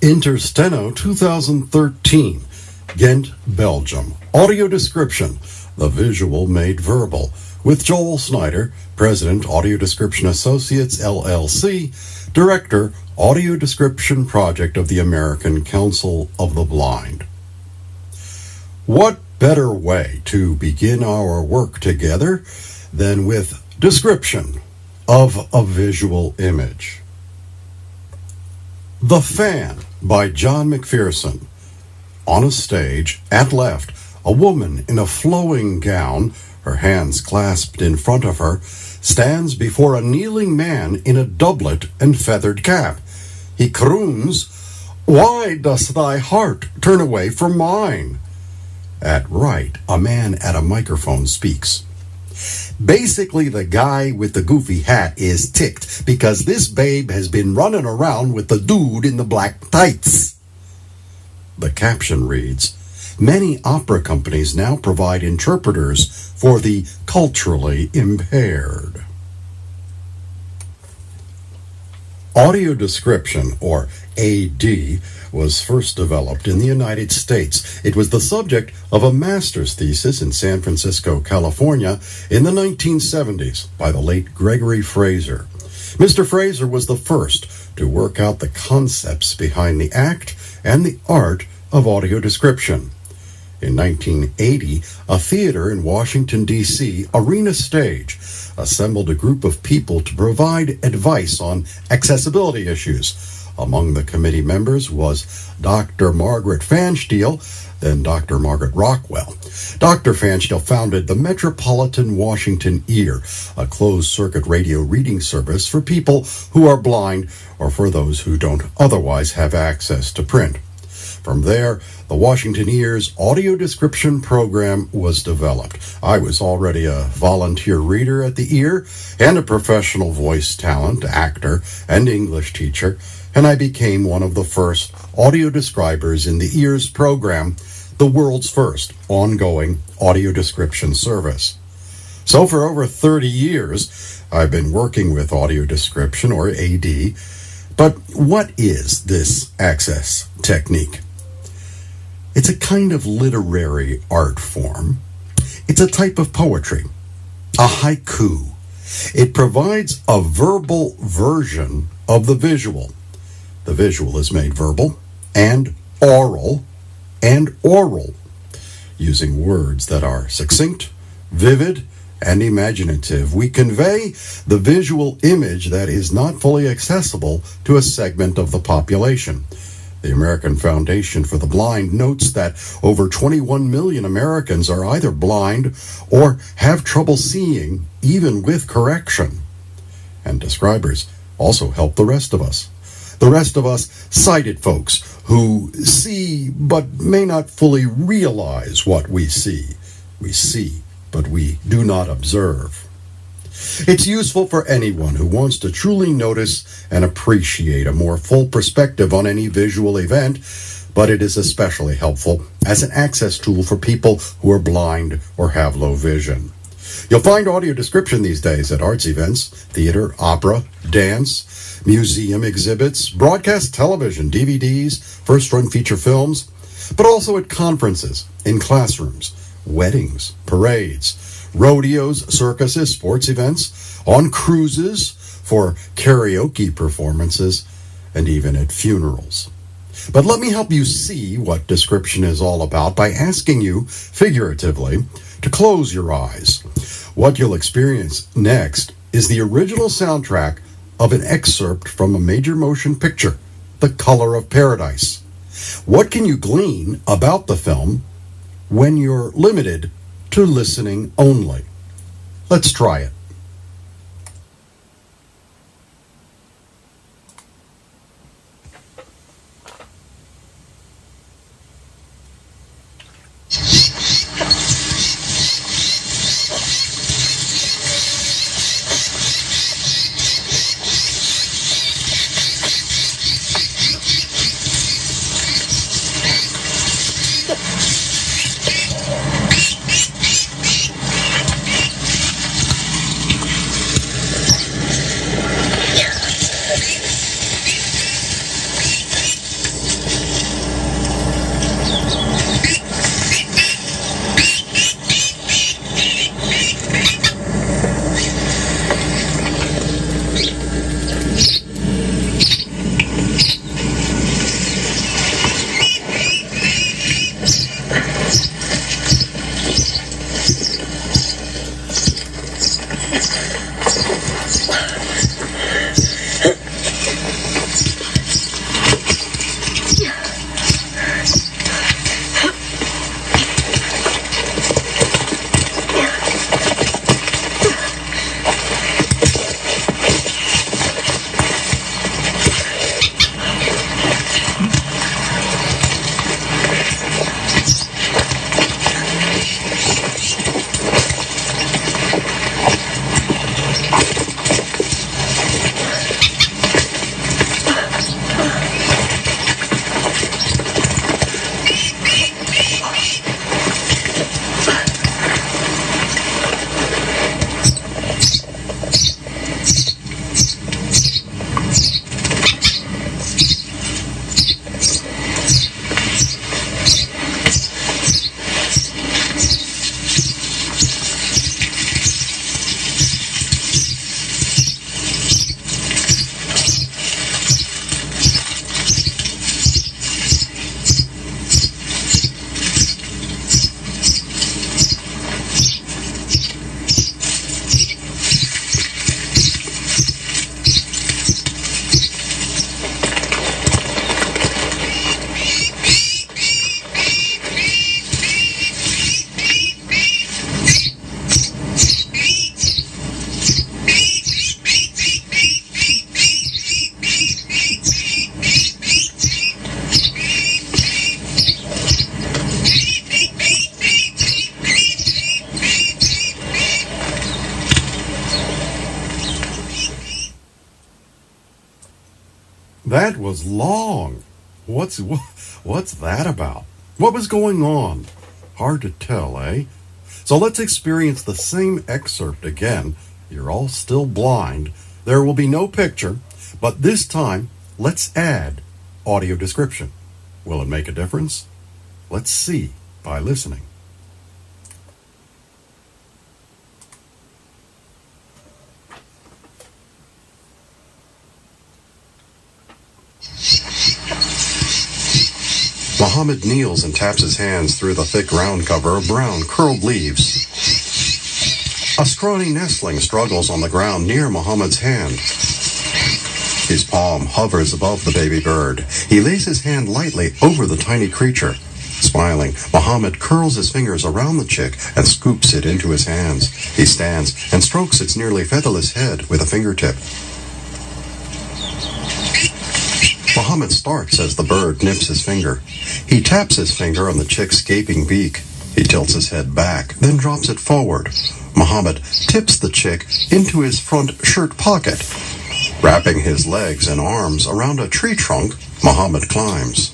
Intersteno 2013, Ghent, Belgium. Audio description, the visual made verbal, with Joel Snyder, President, Audio Description Associates, LLC, Director, Audio Description Project of the American Council of the Blind. What better way to begin our work together than with description of a visual image? The Fan by John McPherson. On a stage, at left, a woman in a flowing gown, her hands clasped in front of her, stands before a kneeling man in a doublet and feathered cap. He croons, "Why does thy heart turn away from mine?" At right, a man at a microphone speaks. Basically, the guy with the goofy hat is ticked because this babe has been running around with the dude in the black tights. The caption reads, "Many opera companies now provide interpreters for the culturally impaired." Audio description, or AD, was first developed in the United States. It was the subject of a master's thesis in San Francisco, California in the 1970s by the late Gregory Fraser. Mr. Fraser was the first to work out the concepts behind the act and the art of audio description. In 1980, a theater in Washington, D.C., Arena Stage, assembled a group of people to provide advice on accessibility issues. Among the committee members was Dr. Margaret Fansteel, then Dr. Margaret Rockwell. Dr. Fansteel founded the Metropolitan Washington Ear, a closed-circuit radio reading service for people who are blind or for those who don't otherwise have access to print. From there, the Washington Ear's audio description program was developed. I was already a volunteer reader at the Ear and a professional voice talent, actor, and English teacher, and I became one of the first audio describers in the Ear's program, the world's first ongoing audio description service. So for over 30 years, I've been working with audio description, or AD. But what is this access technique? It's a kind of literary art form. It's a type of poetry, a haiku. It provides a verbal version of the visual. The visual is made verbal and oral, using words that are succinct, vivid, and imaginative. We convey the visual image that is not fully accessible to a segment of the population. The American Foundation for the Blind notes that over 21 million Americans are either blind or have trouble seeing, even with correction. And describers also help the rest of us. The rest of us sighted folks who see but may not fully realize what we see. We see, but we do not observe. It's useful for anyone who wants to truly notice and appreciate a more full perspective on any visual event, but it is especially helpful as an access tool for people who are blind or have low vision. You'll find audio description these days at arts events, theater, opera, dance, museum exhibits, broadcast television, DVDs, first-run feature films, but also at conferences, in classrooms, weddings, parades, rodeos, circuses, sports events, on cruises, for karaoke performances, and even at funerals. But let me help you see what description is all about by asking you, figuratively, to close your eyes. What you'll experience next is the original soundtrack of an excerpt from a major motion picture, The Color of Paradise. What can you glean about the film when you're limited to listening only? Let's try it. That was long. What's that about? What was going on? Hard to tell, eh? So let's experience the same excerpt again. You're all still blind. There will be no picture, but this time, let's add audio description. Will it make a difference? Let's see by listening. Muhammad kneels and taps his hands through the thick ground cover of brown, curled leaves. A scrawny nestling struggles on the ground near Muhammad's hand. His palm hovers above the baby bird. He lays his hand lightly over the tiny creature. Smiling, Muhammad curls his fingers around the chick and scoops it into his hands. He stands and strokes its nearly featherless head with a fingertip. Muhammad starts as the bird nips his finger. He taps his finger on the chick's gaping beak. He tilts his head back, then drops it forward. Muhammad tips the chick into his front shirt pocket. Wrapping his legs and arms around a tree trunk, Muhammad climbs.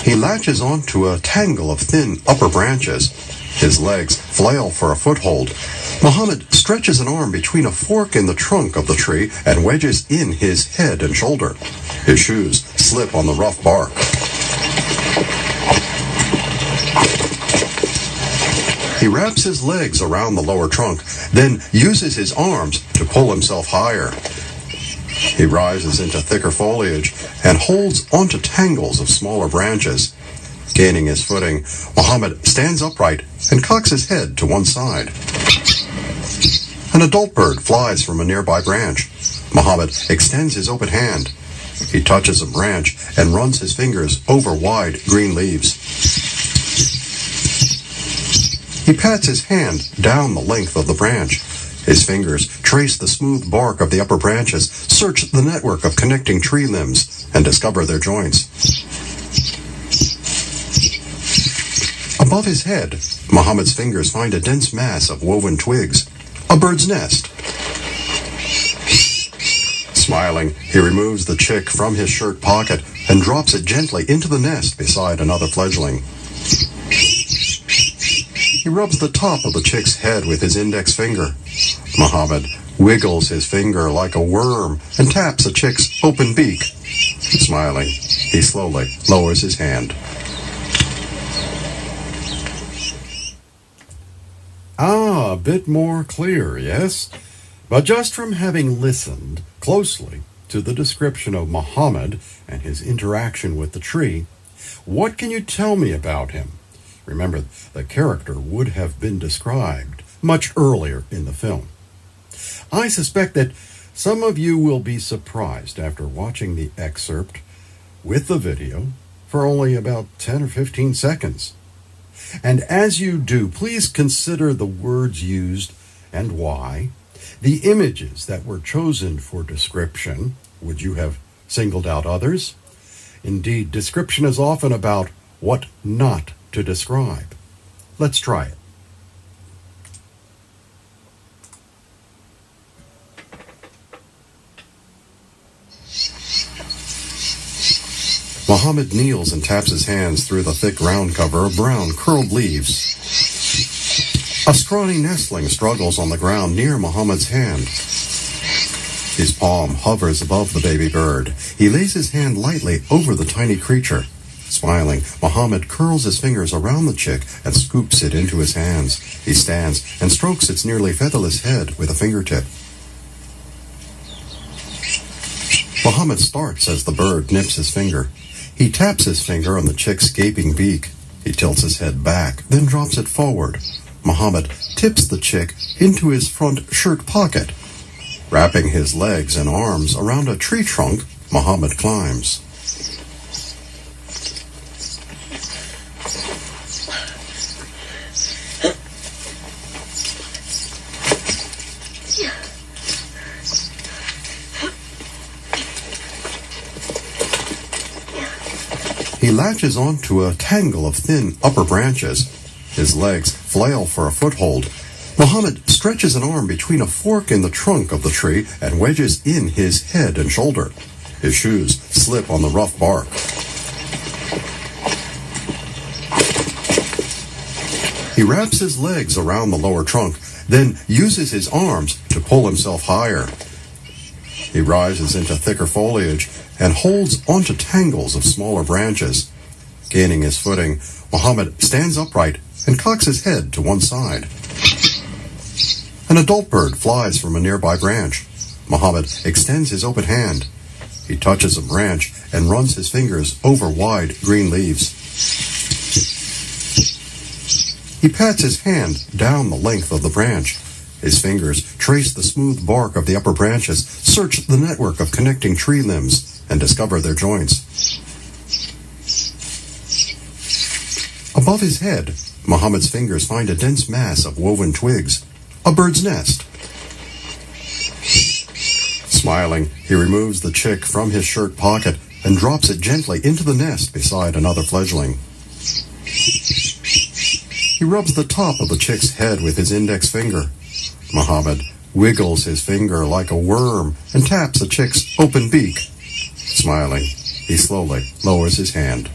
He latches onto a tangle of thin upper branches. His legs flail for a foothold. Muhammad stretches an arm between a fork in the trunk of the tree and wedges in his head and shoulder. His shoes slip on the rough bark. He wraps his legs around the lower trunk, then uses his arms to pull himself higher. He rises into thicker foliage and holds onto tangles of smaller branches. Gaining his footing, Muhammad stands upright and cocks his head to one side. An adult bird flies from a nearby branch. Muhammad extends his open hand. He touches a branch and runs his fingers over wide green leaves. He pats his hand down the length of the branch. His fingers trace the smooth bark of the upper branches, search the network of connecting tree limbs, and discover their joints. Above his head, Muhammad's fingers find a dense mass of woven twigs, a bird's nest. Smiling, he removes the chick from his shirt pocket and drops it gently into the nest beside another fledgling. He rubs the top of the chick's head with his index finger. Muhammad wiggles his finger like a worm and taps the chick's open beak. Smiling, he slowly lowers his hand. A bit more clear, yes? But just from having listened closely to the description of Muhammad and his interaction with the tree, what can you tell me about him? Remember, the character would have been described much earlier in the film. I suspect that some of you will be surprised after watching the excerpt with the video for only about 10 or 15 seconds. And as you do, please consider the words used and why, the images that were chosen for description. Would you have singled out others? Indeed, description is often about what not to describe. Let's try it. Muhammad kneels and taps his hands through the thick ground cover of brown, curled leaves. A scrawny nestling struggles on the ground near Muhammad's hand. His palm hovers above the baby bird. He lays his hand lightly over the tiny creature. Smiling, Muhammad curls his fingers around the chick and scoops it into his hands. He stands and strokes its nearly featherless head with a fingertip. Muhammad starts as the bird nips his finger. He taps his finger on the chick's gaping beak. He tilts his head back, then drops it forward. Muhammad tips the chick into his front shirt pocket. Wrapping his legs and arms around a tree trunk, Muhammad climbs. He latches onto a tangle of thin upper branches. His legs flail for a foothold. Mohammed stretches an arm between a fork in the trunk of the tree and wedges in his head and shoulder. His shoes slip on the rough bark. He wraps his legs around the lower trunk, then uses his arms to pull himself higher. He rises into thicker foliage and holds onto tangles of smaller branches. Gaining his footing, Mohammed stands upright and cocks his head to one side. An adult bird flies from a nearby branch. Mohammed extends his open hand. He touches a branch and runs his fingers over wide green leaves. He pats his hand down the length of the branch. His fingers trace the smooth bark of the upper branches, search the network of connecting tree limbs, and discover their joints. Above his head, Mohammed's fingers find a dense mass of woven twigs, a bird's nest. Smiling, he removes the chick from his shirt pocket and drops it gently into the nest beside another fledgling. He rubs the top of the chick's head with his index finger. Mohammed wiggles his finger like a worm and taps the chick's open beak. Smiling, he slowly lowers his hand.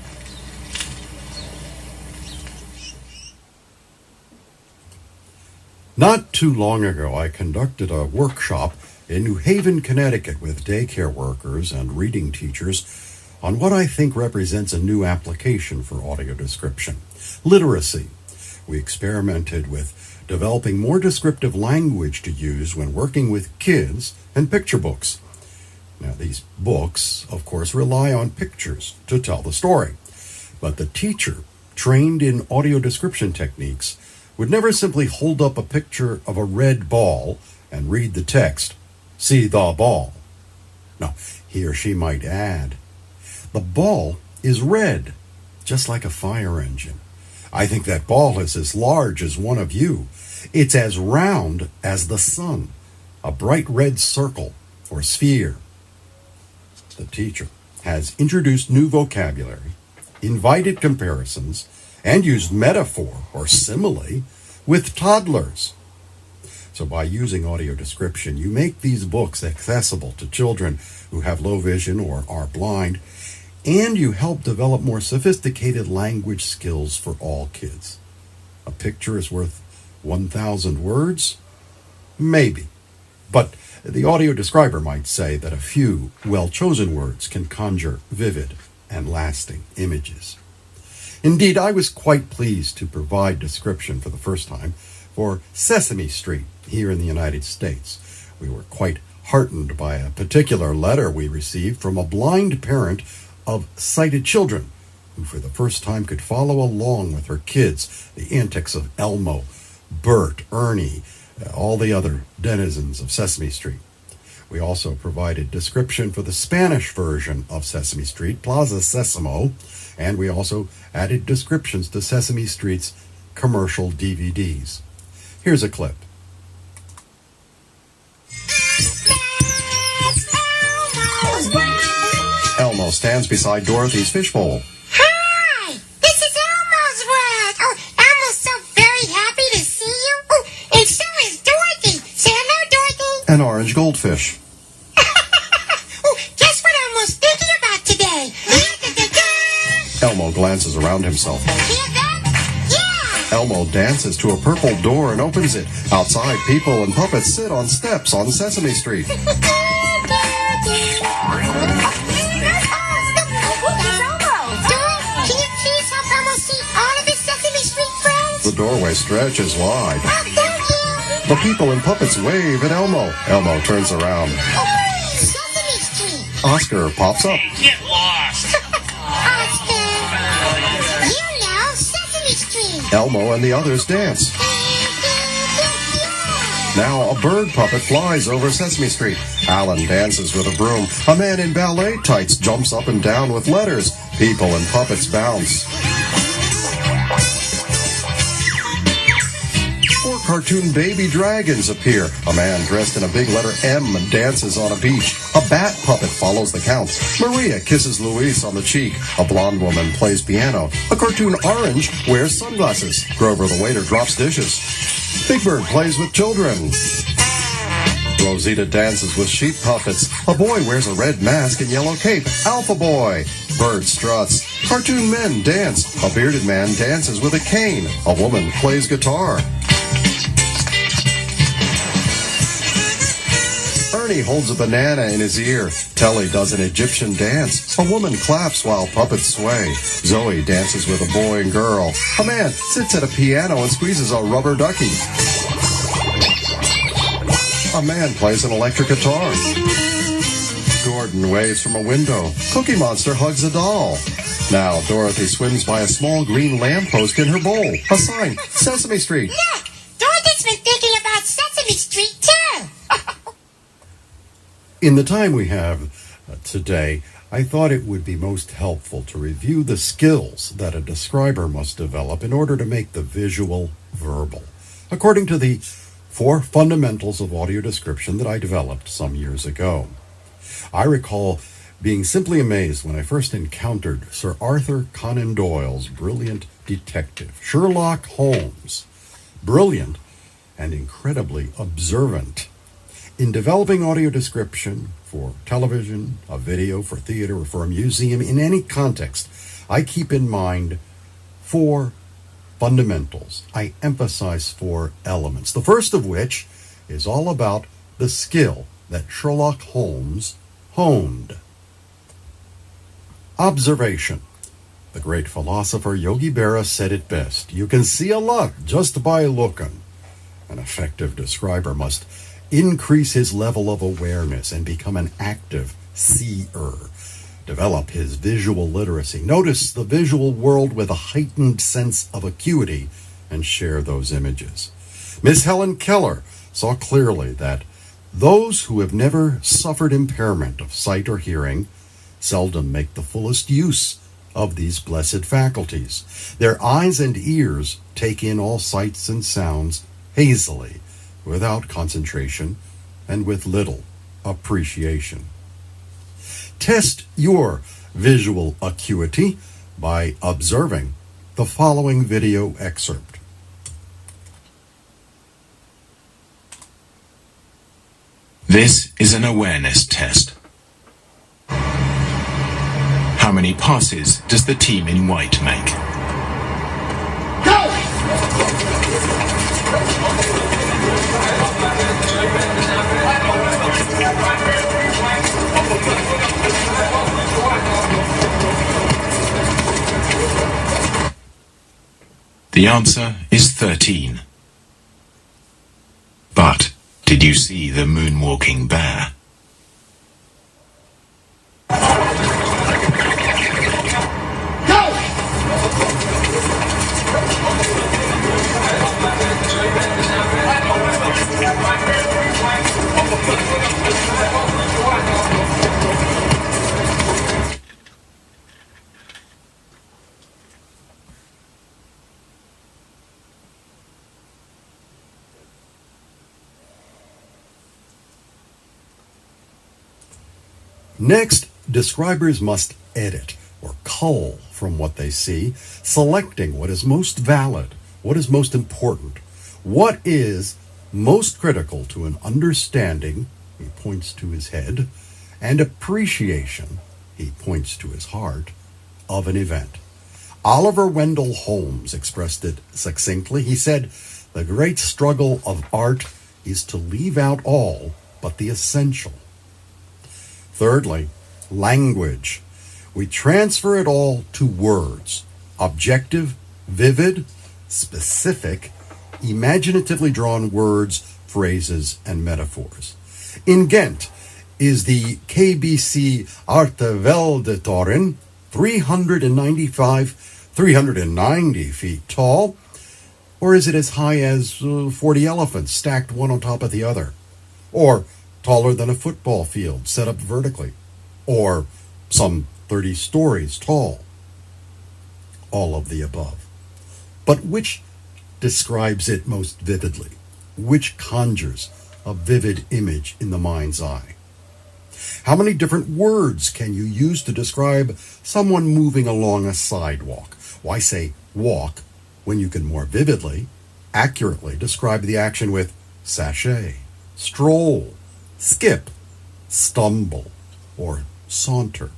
Not too long ago, I conducted a workshop in New Haven, Connecticut with daycare workers and reading teachers on what I think represents a new application for audio description: literacy. We experimented with developing more descriptive language to use when working with kids and picture books. Now, these books, of course, rely on pictures to tell the story, but the teacher, trained in audio description techniques, would never simply hold up a picture of a red ball and read the text, "See the ball." No, he or she might add, "The ball is red, just like a fire engine. I think that ball is as large as one of you. It's as round as the sun, a bright red circle or sphere." The teacher has introduced new vocabulary, invited comparisons, and used metaphor or simile with toddlers. So by using audio description, you make these books accessible to children who have low vision or are blind, and you help develop more sophisticated language skills for all kids. A picture is worth 1,000 words? Maybe. But the audio describer might say that a few well-chosen words can conjure vivid and lasting images. Indeed, I was quite pleased to provide description for the first time for Sesame Street here in the United States. We were quite heartened by a particular letter we received from a blind parent of sighted children who for the first time could follow along with her kids the antics of Elmo, Bert, Ernie, all the other denizens of Sesame Street. We also provided description for the Spanish version of Sesame Street, Plaza Sesamo, and we also added descriptions to Sesame Street's commercial DVDs. Here's a clip. Elmo stands beside Dorothy's fishbowl. Hi! This is Elmo's world! Oh, Elmo's so very happy to see you! Oh, and so is Dorothy! Say hello, Dorothy! An orange goldfish. Oh, guess what Elmo's thinking about today? Elmo glances around himself. Hear that? Yeah! Elmo dances to a purple door and opens it. Outside, people and puppets sit on steps on Sesame Street. The doorway stretches wide. Oh, thank you. The people and puppets wave at Elmo. Elmo turns around. Oh, Sesame Street. Oscar pops up. Get lost. Oscar. You know, Sesame Street. Elmo and the others dance. Now a bird puppet flies over Sesame Street. Alan dances with a broom. A man in ballet tights jumps up and down with letters. People and puppets bounce. Cartoon baby dragons appear. A man dressed in a big letter M dances on a beach. A bat puppet follows the count. Maria kisses Luis on the cheek. A blonde woman plays piano. A cartoon orange wears sunglasses. Grover the waiter drops dishes. Big Bird plays with children. Rosita dances with sheep puppets. A boy wears a red mask and yellow cape. Alpha Boy. Bird struts. Cartoon men dance. A bearded man dances with a cane. A woman plays guitar. Ernie holds a banana in his ear. Telly does an Egyptian dance. A woman claps while puppets sway. Zoe dances with a boy and girl. A man sits at a piano and squeezes a rubber ducky. A man plays an electric guitar. Gordon waves from a window. Cookie Monster hugs a doll. Now Dorothy swims by a small green lamppost in her bowl. A sign, Sesame Street. Look, Dorothy's been thinking about Sesame Street, too. In the time we have today, I thought it would be most helpful to review the skills that a describer must develop in order to make the visual verbal, according to the 4 fundamentals of audio description that I developed some years ago. I recall being simply amazed when I first encountered Sir Arthur Conan Doyle's brilliant detective, Sherlock Holmes. Brilliant and incredibly observant. In developing audio description for television, a video, for theater, or for a museum, in any context, I keep in mind 4 fundamentals. I emphasize 4 elements, the first of which is all about the skill that Sherlock Holmes honed. Observation. The great philosopher Yogi Berra said it best. You can see a lot just by looking. An effective describer must increase his level of awareness and become an active seer. Develop his visual literacy. Notice the visual world with a heightened sense of acuity and share those images. Miss Helen Keller saw clearly that those who have never suffered impairment of sight or hearing seldom make the fullest use of these blessed faculties. Their eyes and ears take in all sights and sounds hazily, without concentration, and with little appreciation. Test your visual acuity by observing the following video excerpt. This is an awareness test. How many passes does the team in white make? The answer is 13. But did you see the moonwalking bear? Next, describers must edit or cull from what they see, selecting what is most valid, what is most important, what is most critical to an understanding, he points to his head, and appreciation, he points to his heart, of an event. Oliver Wendell Holmes expressed it succinctly. He said, "The great struggle of art is to leave out all but the essential." Thirdly, language. We transfer it all to words. Objective, vivid, specific, imaginatively drawn words, phrases, and metaphors. In Ghent is the KBC Arteveldetoren, 390 feet tall, or is it as high as 40 elephants stacked one on top of the other? Or taller than a football field set up vertically, or some 30 stories tall? All of the above. But which describes it most vividly? Which conjures a vivid image in the mind's eye? How many different words can you use to describe someone moving along a sidewalk? Why say walk when you can more vividly, accurately describe the action with sashay, stroll, skip, stumble, or saunter?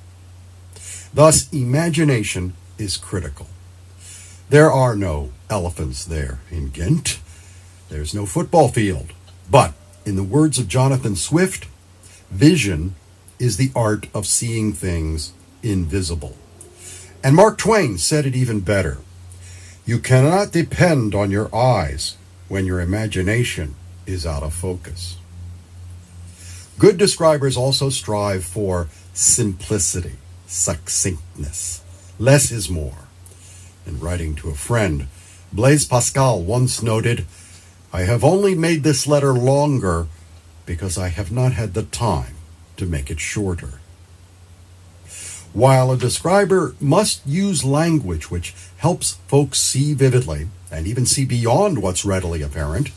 Thus, imagination is critical. There are no elephants there in Ghent. There's no football field. But, in the words of Jonathan Swift, vision is the art of seeing things invisible. And Mark Twain said it even better. You cannot depend on your eyes when your imagination is out of focus. Good describers also strive for simplicity, succinctness. Less is more. In writing to a friend, Blaise Pascal once noted, I have only made this letter longer because I have not had the time to make it shorter. While a describer must use language which helps folks see vividly and even see beyond what's readily apparent,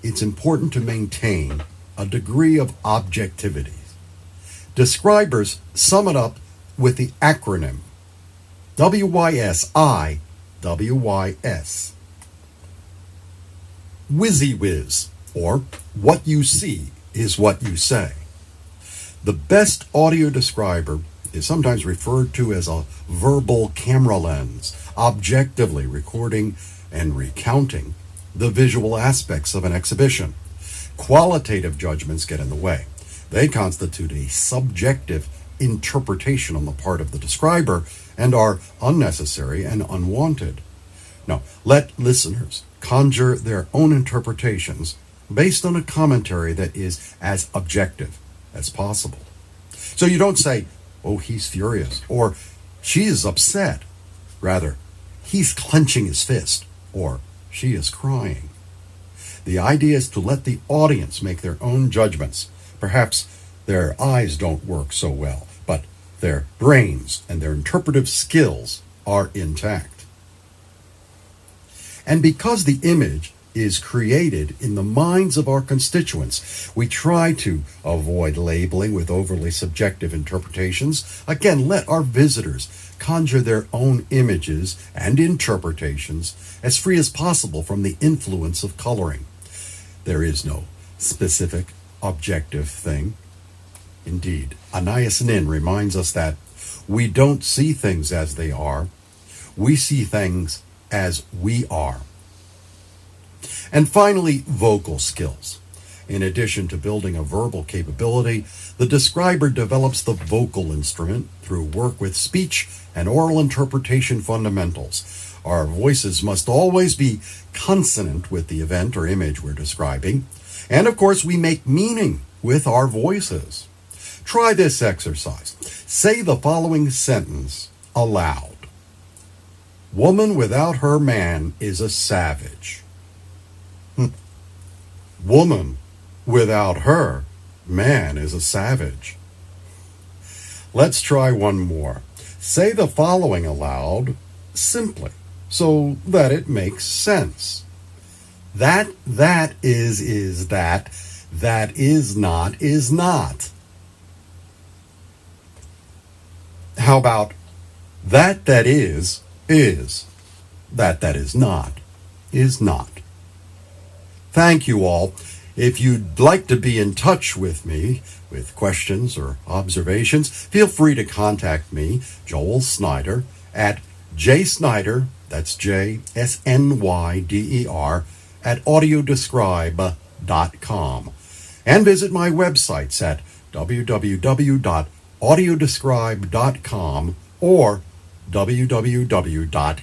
it's important to maintain a degree of objectivity. Describers sum it up with the acronym WYSI-WYS. WYSI-WYS, or what you see is what you say. The best audio describer is sometimes referred to as a verbal camera lens, objectively recording and recounting the visual aspects of an exhibition. Qualitative judgments get in the way. They constitute a subjective interpretation on the part of the describer and are unnecessary and unwanted. Now, let listeners conjure their own interpretations based on a commentary that is as objective as possible. So you don't say, oh, he's furious, or she is upset. Rather, he's clenching his fist, or she is crying. The idea is to let the audience make their own judgments. Perhaps their eyes don't work so well, but their brains and their interpretive skills are intact. And because the image is created in the minds of our constituents, we try to avoid labeling with overly subjective interpretations. Again, let our visitors conjure their own images and interpretations as free as possible from the influence of coloring. There is no specific objective thing. Indeed, Anais Nin reminds us that we don't see things as they are. We see things as we are. And finally, vocal skills. In addition to building a verbal capability, the describer develops the vocal instrument through work with speech and oral interpretation fundamentals. Our voices must always be consonant with the event or image we're describing. And of course, we make meaning with our voices. Try this exercise. Say the following sentence aloud. Woman without her man is a savage. Woman without her man is a savage. Let's try one more. Say the following aloud simply so that it makes sense. That is that is not. How about that is, that is not, is not. Thank you all. If you'd like to be in touch with me with questions or observations, feel free to contact me, Joel Snyder, at jsnyder, that's JSNYDER, at audiodescribe.com. And visit my websites at www.audiodescribe.com or www.acb.org/ADP.